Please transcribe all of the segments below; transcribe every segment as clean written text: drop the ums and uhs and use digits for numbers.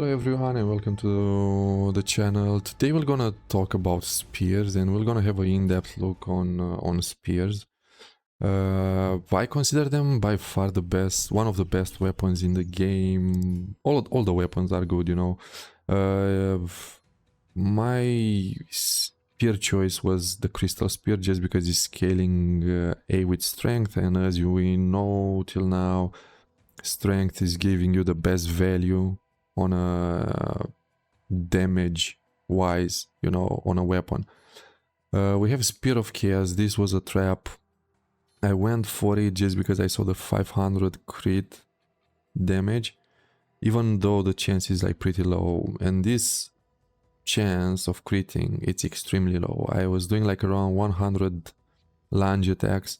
Hello everyone and welcome to the channel. Today we're gonna talk about spears and we're gonna have an in-depth look on spears. I consider them by far the best, one of the best weapons in the game. All the weapons are good, you know. My spear choice was the crystal spear just because it's scaling A with strength, and as we know till now, strength is giving you the best value on a damage wise, you know, on a weapon. We have Spear of Chaos. This was a trap. I went for it just because I saw the 500 crit damage, even though the chance is like pretty low, and this chance of critting, it's extremely low. I was doing like around 100 lunge attacks,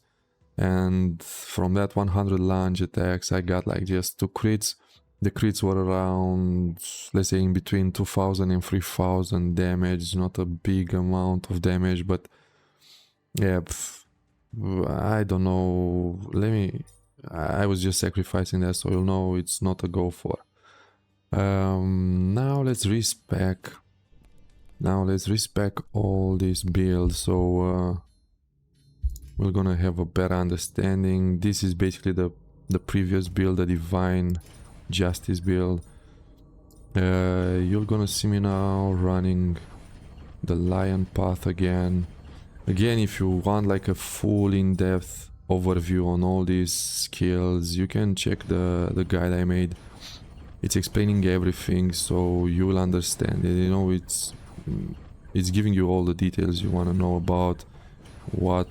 and from that 100 lunge attacks I got like just 2 crits. The crits were around, let's say, in between 2000 and 3000 damage. Not a big amount of damage, but yeah, I don't know. I was just sacrificing that, so you'll know it's not a go for. Now let's respec. All these builds, so we're gonna have a better understanding. This is basically the previous build, the Divine Justice build. You're gonna see me now running the Lion Path again. If you want like a full in-depth overview on all these skills, you can check the guide I made. It's explaining everything, so you will understand it. You know, it's giving you all the details you want to know about what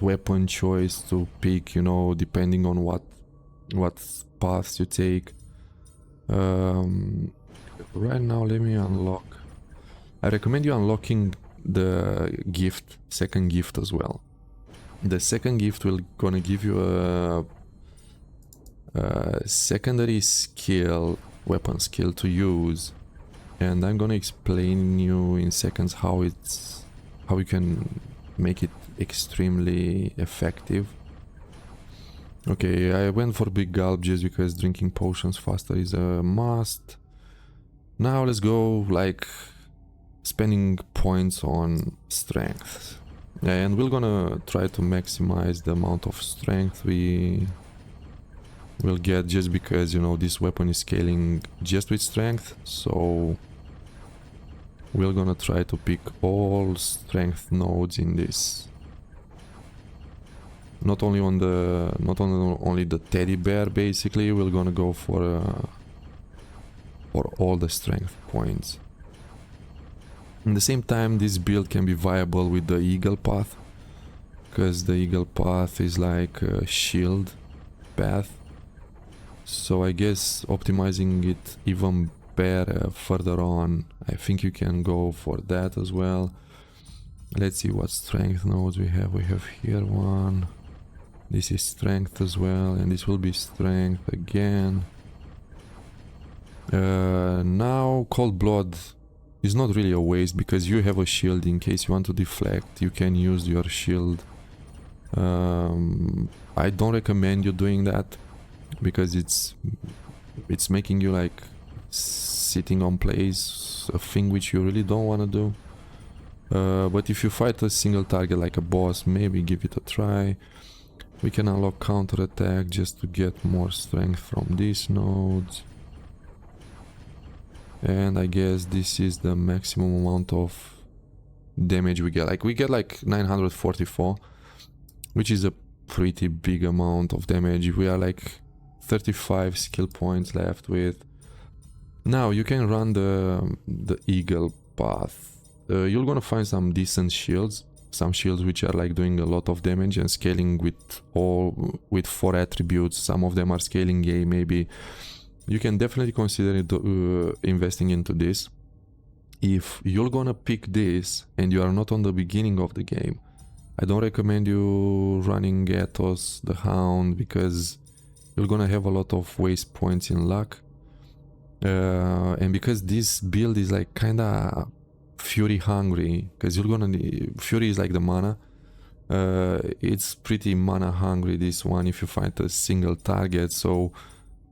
weapon choice to pick, you know, depending on what paths you take. Right now, let me unlock. I recommend you unlocking the gift, second gift as well. The second gift will gonna give you a secondary skill, weapon skill to use, and I'm gonna explain you in seconds how you can make it extremely effective. Okay, I went for big gulp just because drinking potions faster is a must. Now let's go like spending points on strength, and we're gonna try to maximize the amount of strength we will get, just because, you know, this weapon is scaling just with strength, so we're gonna try to pick all strength nodes in this. Not only the teddy bear, basically, we're gonna go for all the strength points. At the same time, this build can be viable with the eagle path, because the eagle path is like a shield path. So I guess optimizing it even better further on, I think you can go for that as well. Let's see what strength nodes we have. We have here one. This is strength as well, and this will be strength again. Now cold blood is not really a waste, because you have a shield. In case you want to deflect, you can use your shield. I don't recommend you doing that, because it's making you like sitting on place, a thing which you really don't want to do. But if you fight a single target like a boss, maybe give it a try. We can unlock counter attack just to get more strength from these nodes. And I guess this is the maximum amount of damage we get. Like, we get like 944, which is a pretty big amount of damage. We are like 35 skill points left with. Now you can run the eagle path. You're gonna find some decent shields, some shields which are like doing a lot of damage and scaling with 4 attributes. Some of them are scaling A, maybe. You can definitely consider investing into this. If you're gonna pick this and you are not on the beginning of the game, I don't recommend you running Ethos, the Hound, because you're gonna have a lot of waste points in luck. And because this build is like kinda Fury hungry, because Fury is like the mana. It's pretty mana hungry, this one, if you find a single target, so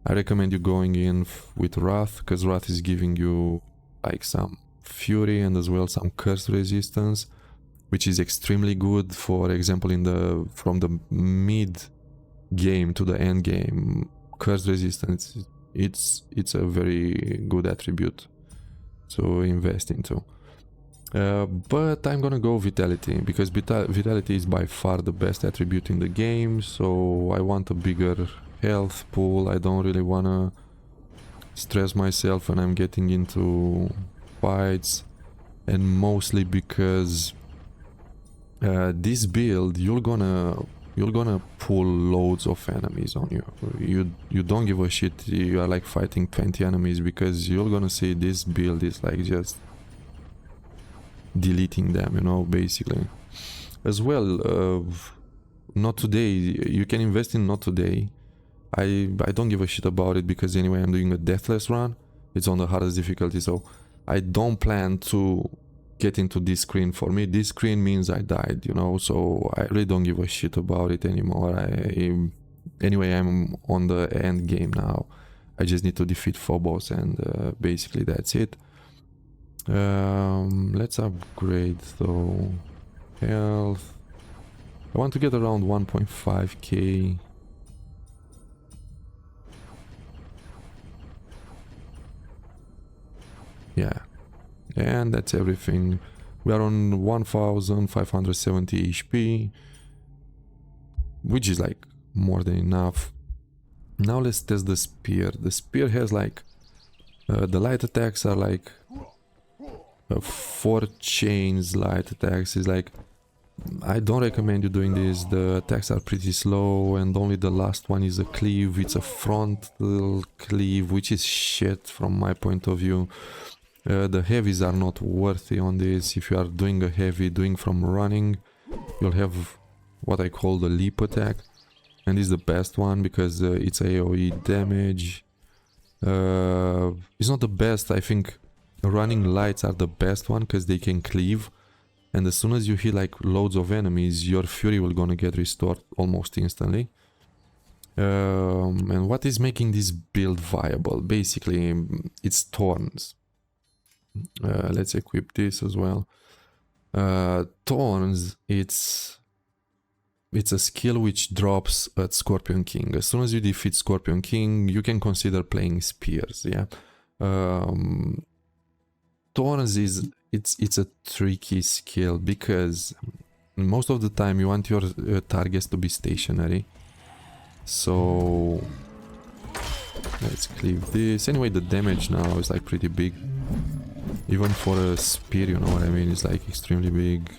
I recommend you going in with Wrath, because Wrath is giving you like some fury and as well some curse resistance, which is extremely good. For example, from the mid game to the end game, curse resistance, it's a very good attribute to invest into. But I'm gonna go Vitality, because Vitality is by far the best attribute in the game, so I want a bigger health pool. I don't really wanna stress myself when I'm getting into fights, and mostly because this build, you're gonna pull loads of enemies on you. You don't give a shit you are like fighting 20 enemies, because you're gonna see this build is like just deleting them, you know, basically. As well, not today, you can invest in not today. I don't give a shit about it, because anyway I'm doing a deathless run. It's on the hardest difficulty, so I don't plan to get into this screen. For me, this screen means I died, you know, so I really don't give a shit about it anymore. Anyway, I'm on the end game now. I just need to defeat Phobos, and basically that's it. Let's upgrade though. Health. I want to get around 1.5k. Yeah, and that's everything. We are on 1570 HP, which is like more than enough. Now let's test the spear. The spear has like the light attacks are like 4 chains. Light attacks is like, I don't recommend you doing this. The attacks are pretty slow, and only the last one is a cleave. It's a frontal cleave, which is shit from my point of view. The heavies are not worthy on this. If you are doing a heavy, doing from running, you'll have what I call the leap attack, and this is the best one because it's AoE damage. It's not the best. I think running lights are the best one because they can cleave, and as soon as you hit like loads of enemies, your fury will gonna get restored almost instantly. And what is making this build viable? Basically, it's Thorns. Let's equip this as well. Thorns, it's a skill which drops at Scorpion King. As soon as you defeat Scorpion King, you can consider playing spears. Yeah. Thorns is it's a tricky skill because most of the time you want your targets to be stationary. So let's cleave this. Anyway, the damage now is like pretty big. Even for a spear, you know what I mean? It's like extremely big.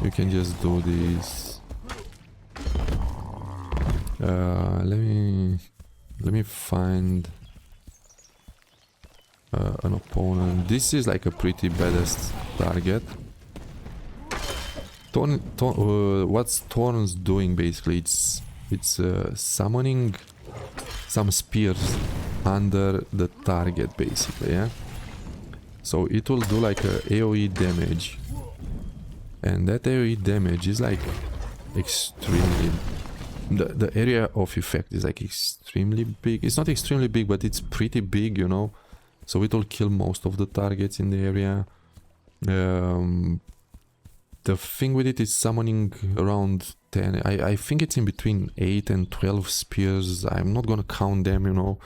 You can just do this. Let me find an opponent. This is like a pretty badass target. What's Thorns doing basically? It's summoning some spears under the target basically, yeah? So it will do like a AoE damage, and that AoE damage is like extremely... The area of effect is like extremely big. It's not extremely big, but it's pretty big, you know? So it will kill most of the targets in the area. The thing with it is summoning around 10. I think it's in between 8 and 12 spears. I'm not gonna count them, you know.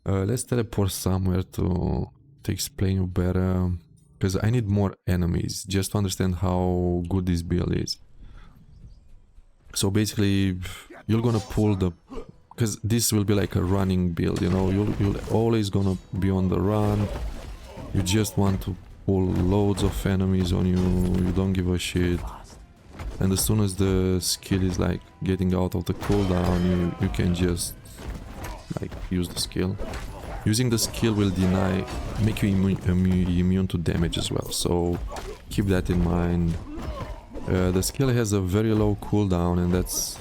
Let's teleport somewhere to explain you better, because I need more enemies just to understand how good this build is. So basically you're gonna pull the... because this will be like a running build, you know. You're always gonna be on the run. You just want to pull loads of enemies on you. You don't give a shit. And as soon as the skill is like getting out of the cooldown, you can just like use the skill. Using the skill will make you immune to damage as well, so keep that in mind. The skill has a very low cooldown, and that's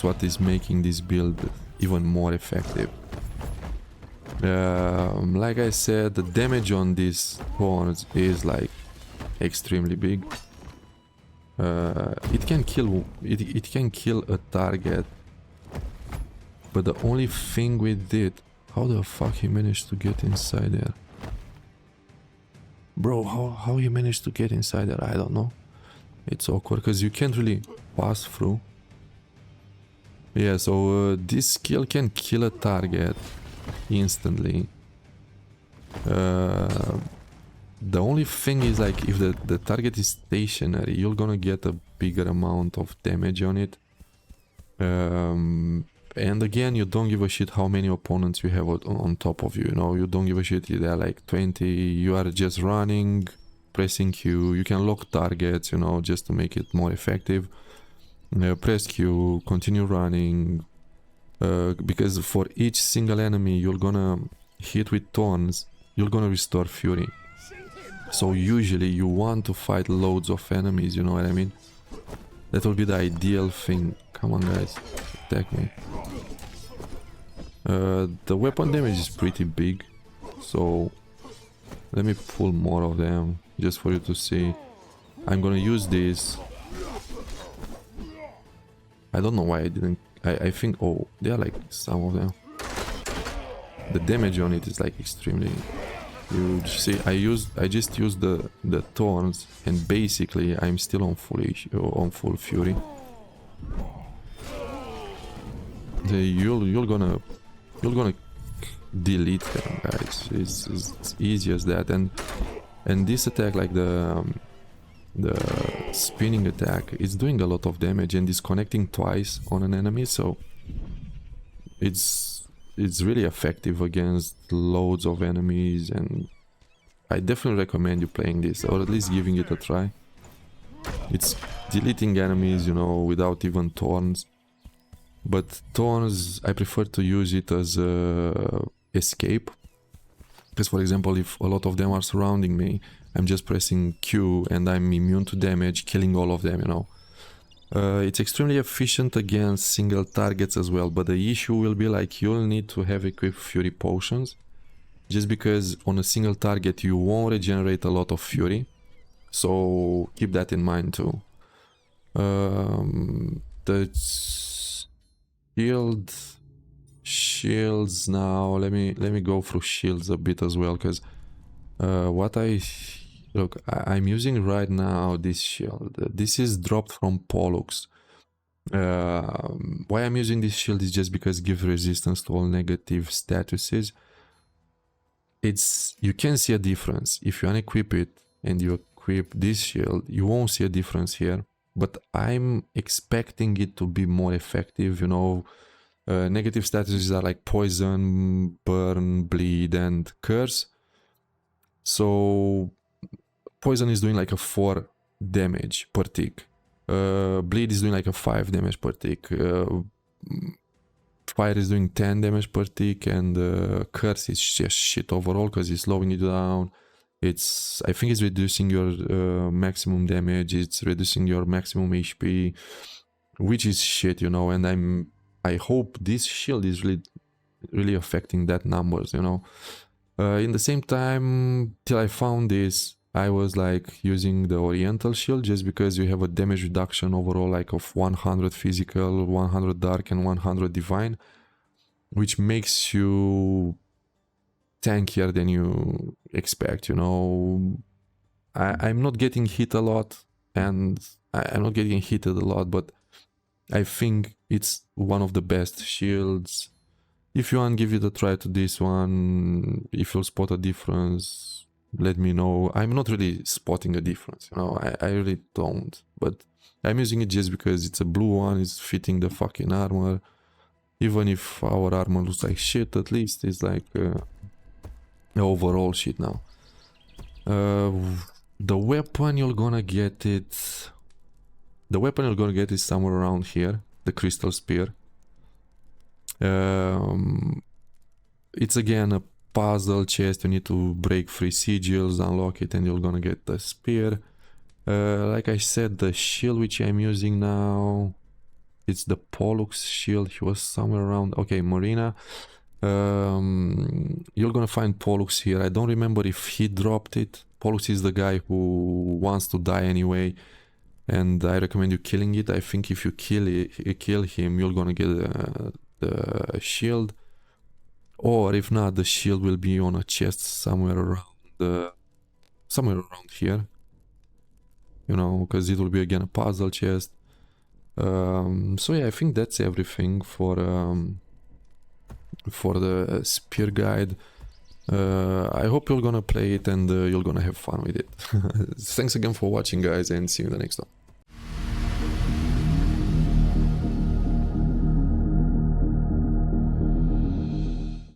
what is making this build even more effective. Like I said, the damage on these horns is like extremely big. It can kill a target But the only thing we did... How the fuck he managed to get inside there? Bro, how he managed to get inside there? I don't know. It's awkward because you can't really pass through. Yeah, so this skill can kill a target instantly. The only thing is, like, if the target is stationary, you're gonna get a bigger amount of damage on it. And again, you don't give a shit how many opponents you have on top of you, you know, you don't give a shit if they're like 20, you are just running, pressing Q, you can lock targets, you know, just to make it more effective. Press Q, continue running, because for each single enemy you're gonna hit with Thorns, you're gonna restore Fury. So usually you want to fight loads of enemies, you know what I mean? That will be the ideal thing. Come on guys, attack me. The weapon damage is pretty big, so let me pull more of them just for you to see. I'm gonna use this. I don't know why I didn't... I think... Oh, there are like some of them. The damage on it is like extremely huge. See, I just used the Thorns, and basically I'm still on full Fury. You're gonna delete them, guys. It's easy as that. And this attack, like the spinning attack, is doing a lot of damage and disconnecting twice on an enemy, so it's really effective against loads of enemies, and I definitely recommend you playing this, or at least giving it a try. It's deleting enemies, you know, without even Thorns. But Thorns, I prefer to use it as escape. Because, for example, if a lot of them are surrounding me, I'm just pressing Q and I'm immune to damage, killing all of them, you know. It's extremely efficient against single targets as well, but the issue will be like you'll need to have equipped Fury potions. Just because on a single target you won't regenerate a lot of Fury. So keep that in mind too. The shields now, let me go through shields a bit as well, because I'm using right now this shield. This is dropped from Pollux. Why I'm using this shield is just because it gives resistance to all negative statuses. You can see a difference if you unequip it and you equip this shield. You won't see a difference here, but I'm expecting it to be more effective, you know. Negative statuses are like poison, burn, bleed, and curse. So poison is doing like a 4 damage per tick. Bleed is doing like a 5 damage per tick. Fire is doing 10 damage per tick, and curse is just shit overall because it's slowing you down. I think it's reducing your maximum damage. It's reducing your maximum HP, which is shit, you know. And I hope this shield is really affecting that numbers, you know. In the same time, till I found this, I was like using the Oriental shield just because you have a damage reduction overall like of 100 physical, 100 dark, and 100 divine, which makes you tankier than you expect, you know. I'm not getting hit a lot, and I'm not getting hit a lot, but I think it's one of the best shields. If you want, give it a try to this one. If you'll spot a difference, let me know. I'm not really spotting a difference, you know. I really don't, but I'm using it just because it's a blue one, it's fitting the fucking armor. Even if our armor looks like shit, at least it's like overall shit now. The weapon you're gonna get it... The weapon you're gonna get is somewhere around here, the Crystal Spear. It's again a puzzle chest. You need to break 3 sigils, unlock it, and you're gonna get the spear. Like I said, the shield which I'm using now, it's the Pollux shield. He was somewhere around... Okay, Marina. You're gonna find Pollux here. I don't remember if he dropped it. Pollux is the guy who wants to die anyway, and I recommend you killing it. I think if you kill him, you're gonna get the shield, or if not, the shield will be on a chest somewhere around here, you know, because it will be again a puzzle chest. So yeah, I think that's everything for the spear guide. I hope you're gonna play it and you're gonna have fun with it. Thanks again for watching, guys, and see you in the next one.